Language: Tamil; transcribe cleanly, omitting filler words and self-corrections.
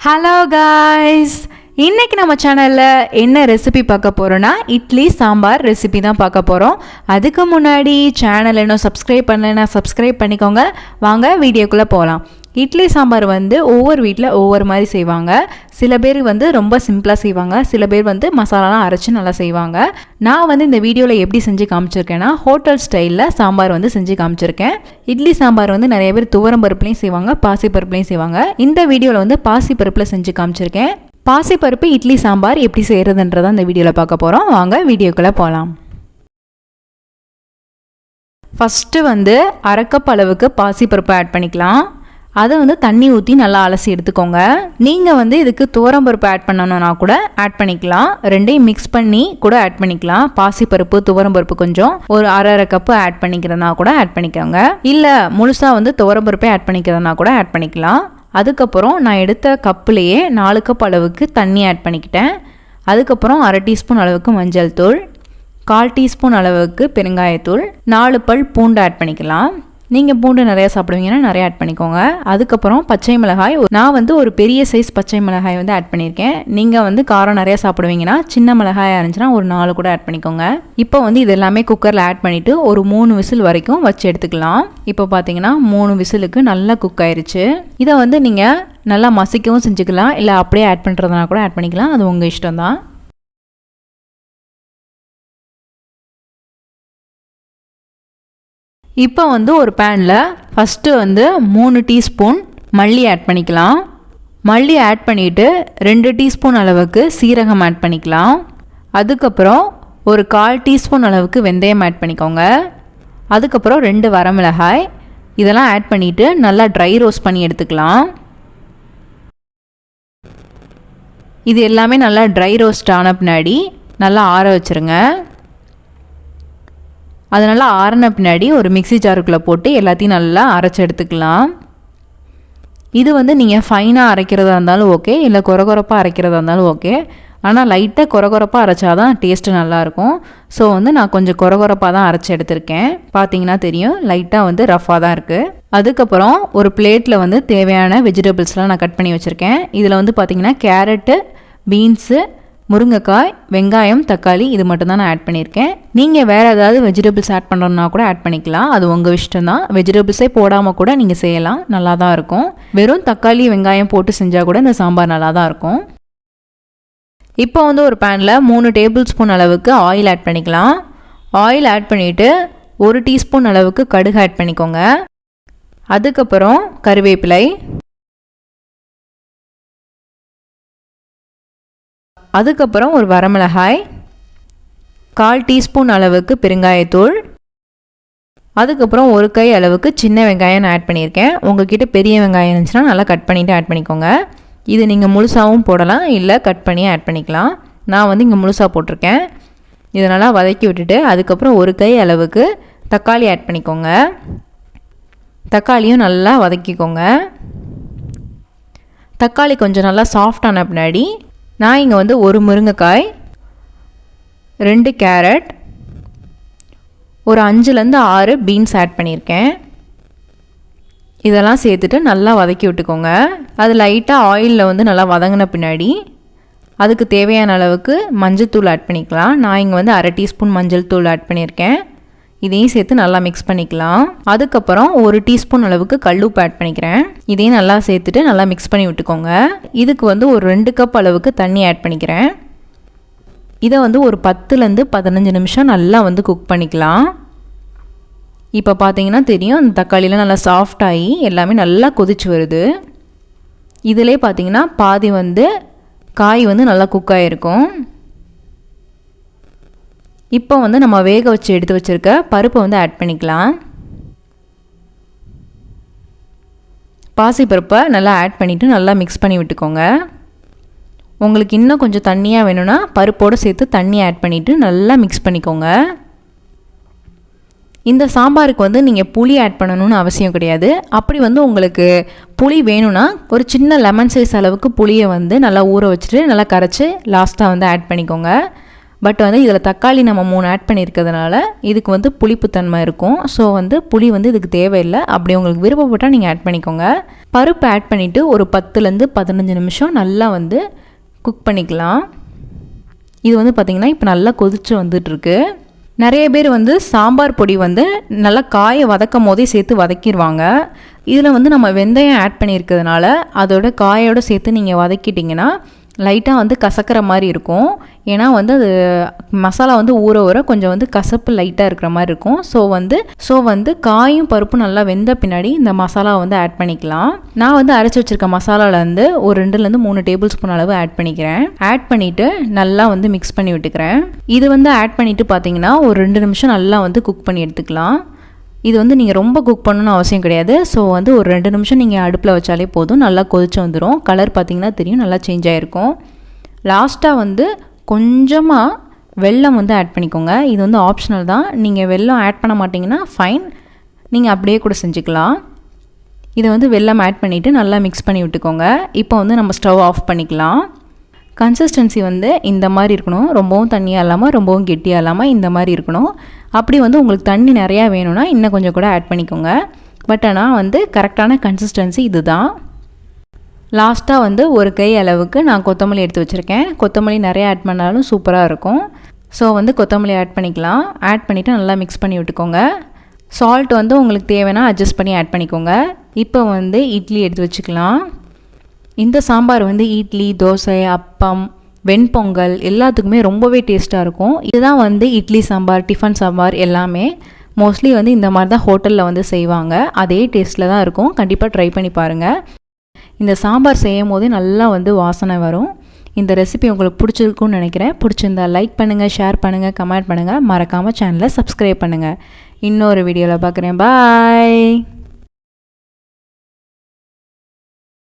ஹலோ காய்ஸ், இன்றைக்கி நம்ம சேனலில் என்ன ரெசிபி பார்க்க போகிறோன்னா இட்லி சாம்பார் ரெசிபி தான் பார்க்க போகிறோம். அதுக்கு முன்னாடி சேனல் இன்னும் சப்ஸ்கிரைப் பண்ணலைன்னா சப்ஸ்கிரைப் பண்ணிக்கோங்க. வாங்க வீடியோக்குள்ளே போகலாம். இட்லி சாம்பார் ஒவ்வொரு வீட்டில் ஒவ்வொரு மாதிரி செய்வாங்க. சில பேர் ரொம்ப சிம்பிளாக செய்வாங்க, சில பேர் மசாலாலாம் அரைச்சி நல்லா செய்வாங்க. நான் இந்த வீடியோவில் எப்படி செஞ்சு காமிச்சிருக்கேன்னா ஹோட்டல் ஸ்டைலில் சாம்பார் செஞ்சு காமிச்சிருக்கேன். இட்லி சாம்பார் நிறைய பேர் துவரம் பருப்புலையும் செய்வாங்க, பாசிப்பருப்புலையும் செய்வாங்க. இந்த வீடியோவில் பாசிப்பருப்பில் செஞ்சு காமிச்சிருக்கேன். பாசிப்பருப்பு இட்லி சாம்பார் எப்படி செய்கிறதுன்றதை இந்த வீடியோவில் பார்க்க போகிறோம். வாங்க வீடியோக்குள்ளே போகலாம். ஃபஸ்ட்டு அரை கப் அளவுக்கு பாசிப்பருப்பு ஆட் பண்ணிக்கலாம். அதை தண்ணி ஊற்றி நல்லா அலசி எடுத்துக்கோங்க. நீங்கள் இதுக்கு துவரம்பருப்பு ஆட் பண்ணணுன்னா கூட ஆட் பண்ணிக்கலாம். ரெண்டையும் மிக்ஸ் பண்ணி கூட ஆட் பண்ணிக்கலாம். பாசிப்பருப்பு துவரம்பருப்பு கொஞ்சம் ஒரு அரை கப்பு ஆட் பண்ணிக்கிறதுனா கூட ஆட் பண்ணிக்கோங்க. இல்லை முழுசாக துவரம்பருப்பே ஆட் பண்ணிக்கிறதுனா கூட ஆட் பண்ணிக்கலாம். அதுக்கப்புறம் நான் எடுத்த கப்புலேயே 4 கப் அளவுக்கு தண்ணி ஆட் பண்ணிக்கிட்டேன். அதுக்கப்புறம் அரை டீஸ்பூன் அளவுக்கு மஞ்சள் தூள், 1/4 டீஸ்பூன் அளவுக்கு பெருங்காயத்தூள், 4 பல் பூண்டு ஆட் பண்ணிக்கலாம். நீங்கள் பூண்டு நிறையா சாப்பிடுவீங்கன்னா நிறையா ஆட் பண்ணிக்கோங்க. அதுக்கப்புறம் பச்சை மிளகாய், நான் ஒரு பெரிய சைஸ் பச்சை மிளகாய் ஆட் பண்ணியிருக்கேன். நீங்கள் காரம் நிறையா சாப்பிடுவீங்கன்னா சின்ன மிளகாயாக இருந்துச்சுன்னா ஒரு 4 கூட ஆட் பண்ணிக்கோங்க. இப்போ இது எல்லாமே குக்கரில் ஆட் பண்ணிவிட்டு ஒரு 3 விசில் வரைக்கும் வச்சு எடுத்துக்கலாம். இப்போ பார்த்தீங்கன்னா 3 விசிலுக்கு நல்லா குக் ஆயிடுச்சு. இதை நீங்கள் நல்லா மசிக்கவும் செஞ்சுக்கலாம், இல்லை அப்படியே ஆட் பண்ணுறதுனா கூட ஆட் பண்ணிக்கலாம். அது உங்கள் இஷ்டம் தான். இப்போ ஒரு பேனில் ஃபஸ்ட்டு 3 டீஸ்பூன் மல்லி ஆட் பண்ணிக்கலாம். மல்லி ஆட் பண்ணிவிட்டு 2 டீஸ்பூன் அளவுக்கு சீரகம் ஆட் பண்ணிக்கலாம். அதுக்கப்புறம் ஒரு 1/4 டீஸ்பூன் அளவுக்கு வெந்தயம் ஆட் பண்ணிக்கோங்க. அதுக்கப்புறம் 2 வரமிளகாய் இதெல்லாம் ஆட் பண்ணிவிட்டு நல்லா ட்ரை ரோஸ்ட் பண்ணி எடுத்துக்கலாம். இது எல்லாமே நல்லா ட்ரை ரோஸ்ட் ஆன பின்னாடி நல்லா ஆற வச்சுருங்க. அது நல்லா ஆறின பின்னாடி ஒரு மிக்ஸி ஜாருக்குள்ளே போட்டு எல்லாத்தையும் நல்லா அரைச்சி எடுத்துக்கலாம். இது நீங்கள் ஃபைனாக அரைக்கிறதா இருந்தாலும் ஓகே, இல்லை கொரகொரப்பாக அரைக்கிறதா இருந்தாலும் ஓகே. ஆனால் லைட்டாக கொரகொரப்பாக அரைச்சாதான் டேஸ்ட்டு நல்லாயிருக்கும். ஸோ நான் கொஞ்சம் கொரகொரப்பாக தான் அரைச்சி எடுத்திருக்கேன். பார்த்தீங்கன்னா தெரியும், லைட்டாக ரஃப்பாக தான் இருக்குது. அதுக்கப்புறம் ஒரு பிளேட்டில் தேவையான வெஜிடபிள்ஸ்லாம் நான் கட் பண்ணி வச்சுருக்கேன். இதில் பார்த்தீங்கன்னா கேரட்டு, பீன்ஸு, முருங்கைக்காய், வெங்காயம், தக்காளி இது மட்டும்தான் நான் ஆட் பண்ணியிருக்கேன். நீங்கள் வேறு ஏதாவது வெஜிடபிள்ஸ் ஆட் பண்ணுறதுனா கூட ஆட் பண்ணிக்கலாம். அது உங்கள் இஷ்டம் தான். வெஜிடபிள்ஸே போடாமல் கூட நீங்கள் செய்யலாம், நல்லா தான் இருக்கும். வெறும் தக்காளி வெங்காயம் போட்டு செஞ்சால் கூட இந்த சாம்பார் நல்லா தான் இருக்கும். இப்போ ஒரு பேனில் 3 டேபிள் ஸ்பூன் அளவுக்கு ஆயில் ஆட் பண்ணிக்கலாம். ஆயில் ஆட் பண்ணிவிட்டு 1 டீஸ்பூன் அளவுக்கு கடுகு ஆட் பண்ணிக்கோங்க. அதுக்கப்புறம் கருவேப்பிலை, அதுக்கப்புறம் ஒரு வரமிளகாய், 1/4 டீஸ்பூன் அளவுக்கு பெருங்காயத்தூள், அதுக்கப்புறம் ஒரு கை அளவுக்கு சின்ன வெங்காயம் நான் ஆட் பண்ணியிருக்கேன். உங்கள்கிட்ட பெரிய வெங்காயம் இருந்துச்சுன்னா நல்லா கட் பண்ணிவிட்டு ஆட் பண்ணிக்கோங்க. இது நீங்கள் முழுசாகவும் போடலாம், இல்லை கட் பண்ணி ஆட் பண்ணிக்கலாம். நான் இங்கே முழுசாக போட்டிருக்கேன். இதை நல்லா வதக்கி விட்டுட்டு அதுக்கப்புறம் ஒரு கை அளவுக்கு தக்காளி ஆட் பண்ணிக்கோங்க. தக்காளியும் நல்லா வதக்கிக்கோங்க. தக்காளி கொஞ்சம் நல்லா சாஃப்டான பின்னாடி நான் இங்கே ஒரு முருங்கைக்காய், 2 கேரட், ஒரு 5லேருந்து 6 பீன்ஸ் ஆட் பண்ணியிருக்கேன். இதெல்லாம் சேர்த்துட்டு நல்லா வதக்கி விட்டுக்கோங்க. அது லைட்டாக ஆயிலில் நல்லா வதங்கின பின்னாடி அதுக்கு தேவையான அளவுக்கு மஞ்சள் தூள் ஆட் பண்ணிக்கலாம். நான் இங்கே அரை டீஸ்பூன் மஞ்சள் தூள் ஆட் பண்ணியிருக்கேன். இதையும் சேர்த்து நல்லா மிக்ஸ் பண்ணிக்கலாம். அதுக்கப்புறம் 1 டீஸ்பூன் அளவுக்கு கல்லுப்பு ஆட் பண்ணிக்கிறேன். இதையும் நல்லா சேர்த்துட்டு நல்லா மிக்ஸ் பண்ணி விட்டுக்கோங்க. இதுக்கு ஒரு 2 கப் அளவுக்கு தண்ணி ஆட் பண்ணிக்கிறேன். இதை ஒரு 10லேருந்து 15 நிமிஷம் நல்லா குக் பண்ணிக்கலாம். இப்போ பார்த்தீங்கன்னா தெரியும், அந்த தக்காளிலாம் நல்லா சாஃப்டாகி எல்லாமே நல்லா கொதிச்சு வருது. இதிலே பார்த்தீங்கன்னா பாதி காய் நல்லா குக் ஆகிருக்கும். இப்போ நம்ம வேக வச்சு எடுத்து வச்சுருக்க பருப்பை ஆட் பண்ணிக்கலாம். பாசிப்பருப்பை நல்லா ஆட் பண்ணிவிட்டு நல்லா மிக்ஸ் பண்ணி விட்டுக்கோங்க. உங்களுக்கு இன்னும் கொஞ்சம் தண்ணியாக வேணும்னா பருப்போடு சேர்த்து தண்ணி ஆட் பண்ணிவிட்டு நல்லா மிக்ஸ் பண்ணிக்கோங்க. இந்த சாம்பாருக்கு நீங்கள் புளி ஆட் பண்ணணும்னு அவசியம் கிடையாது. அப்படி உங்களுக்கு புளி வேணும்னா ஒரு சின்ன லெமன் சைஸ் அளவுக்கு புளியை நல்லா ஊற வச்சுட்டு நல்லா கரைச்சி லாஸ்ட்டாக ஆட் பண்ணிக்கோங்க. பட் வந்து இதில் தக்காளி நம்ம 3 ஆட் பண்ணியிருக்கிறதுனால இதுக்கு வந்து புளிப்புத்தன்மை இருக்கும். ஸோ வந்து புளி வந்து இதுக்கு தேவையில்லை. அப்படி உங்களுக்கு விருப்பப்பட்டால் நீங்கள் ஆட் பண்ணிக்கோங்க. பருப்பு ஆட் பண்ணிவிட்டு ஒரு 10லேருந்து 15 நிமிஷம் நல்லா வந்து குக் பண்ணிக்கலாம். இது வந்து பார்த்திங்கன்னா இப்போ நல்லா கொதிச்சு வந்துட்டுருக்கு. நிறைய பேர் வந்து சாம்பார் பொடி வந்து நல்லா காயை வதக்கும் போதே சேர்த்து வதக்கிடுவாங்க. இதில் வந்து நம்ம வெந்தயம் ஆட் பண்ணியிருக்கிறதுனால அதோட காயோடு சேர்த்து நீங்கள் வதக்கிட்டிங்கன்னா லைட்டாக வந்து கசக்கிற மாதிரி இருக்கும். ஏன்னா வந்து அது மசாலா வந்து ஊற ஊற கொஞ்சம் வந்து கசப்பு லைட்டாக இருக்கிற மாதிரி இருக்கும். ஸோ வந்து காயும் பருப்பும் நல்லா வெந்த பின்னாடி இந்த மசாலாவை வந்து ஆட் பண்ணிக்கலாம். நான் வந்து அரைச்சி வச்சுருக்க மசாலாவிலேருந்து ஒரு 2லேருந்து 3 டேபிள் ஸ்பூன் அளவு ஆட் பண்ணிக்கிறேன். ஆட் பண்ணிவிட்டு நல்லா வந்து மிக்ஸ் பண்ணி விட்டுக்கிறேன். இது வந்து ஆட் பண்ணிவிட்டு பார்த்தீங்கன்னா ஒரு 2 நிமிஷம் நல்லா வந்து குக் பண்ணி எடுத்துக்கலாம். இது வந்து நீங்கள் ரொம்ப குக் பண்ணணும்னு அவசியம் கிடையாது. ஸோ வந்து ஒரு 2 நிமிஷம் நீங்கள் அடுப்பில் வச்சாலே போதும். நல்லா கொதிச்சு வந்துடும். கலர் பார்த்திங்கன்னா தெரியும், நல்லா சேஞ்ச் ஆகிருக்கும். லாஸ்ட்டாக வந்து கொஞ்சமாக வெல்லம் வந்து ஆட் பண்ணிக்கோங்க. இது வந்து ஆப்ஷனல் தான். நீங்கள் வெல்லம் ஆட் பண்ண மாட்டிங்கன்னா ஃபைன், நீங்கள் அப்படியே கூட செஞ்சுக்கலாம். இதை வந்து வெல்லம் ஆட் பண்ணிவிட்டு நல்லா மிக்ஸ் பண்ணி விட்டுக்கோங்க. இப்போ வந்து நம்ம ஸ்டவ் ஆஃப் பண்ணிக்கலாம். கன்சிஸ்டன்சி வந்து இந்த மாதிரி இருக்கணும். ரொம்பவும் தண்ணியாக இல்லாமல் ரொம்பவும் கெட்டியாக இல்லாமல் இந்த மாதிரி இருக்கணும். அப்படி வந்து உங்களுக்கு தண்ணி நிறையா வேணும்னா இன்னும் கொஞ்சம் கூட ஆட் பண்ணிக்கோங்க. பட் ஆனால் வந்து கரெக்டான கன்சிஸ்டன்சி இது தான். லாஸ்ட்டாக வந்து ஒரு கை அளவுக்கு நான் கொத்தமல்லி எடுத்து வச்சுருக்கேன். கொத்தமல்லி நிறையா ஆட் பண்ணாலும் சூப்பராக இருக்கும். ஸோ வந்து கொத்தமல்லி ஆட் பண்ணிக்கலாம். ஆட் பண்ணிவிட்டு நல்லா மிக்ஸ் பண்ணி விட்டுக்கோங்க. சால்ட் வந்து உங்களுக்கு தேவைன்னா அட்ஜஸ்ட் பண்ணி ஆட் பண்ணிக்கோங்க. இப்போ வந்து இட்லி எடுத்து வச்சுக்கலாம். இந்த சாம்பார் வந்து இட்லி, தோசை, அப்பம், வெண்பொங்கல் எல்லாத்துக்குமே ரொம்பவே டேஸ்ட்டாக இருக்கும். இதுதான் வந்து இட்லி சாம்பார், டிஃபன் சாம்பார் எல்லாமே மோஸ்ட்லி வந்து இந்த மாதிரி தான் ஹோட்டலில் வந்து செய்வாங்க. அதே டேஸ்ட்டில் தான் இருக்கும். கண்டிப்பாக ட்ரை பண்ணி பாருங்கள். இந்த சாம்பார் செய்யும் போதே நல்லா வந்து வாசனை வரும். இந்த ரெசிபி உங்களுக்கு பிடிச்சிருக்குன்னு நினைக்கிறேன். பிடிச்சிருந்தா லைக் பண்ணுங்கள், ஷேர் பண்ணுங்கள், கமெண்ட் பண்ணுங்கள். மறக்காமல் சேனலை சப்ஸ்கிரைப் பண்ணுங்கள். இன்னொரு வீடியோவில் பார்க்குறேன். பாய்.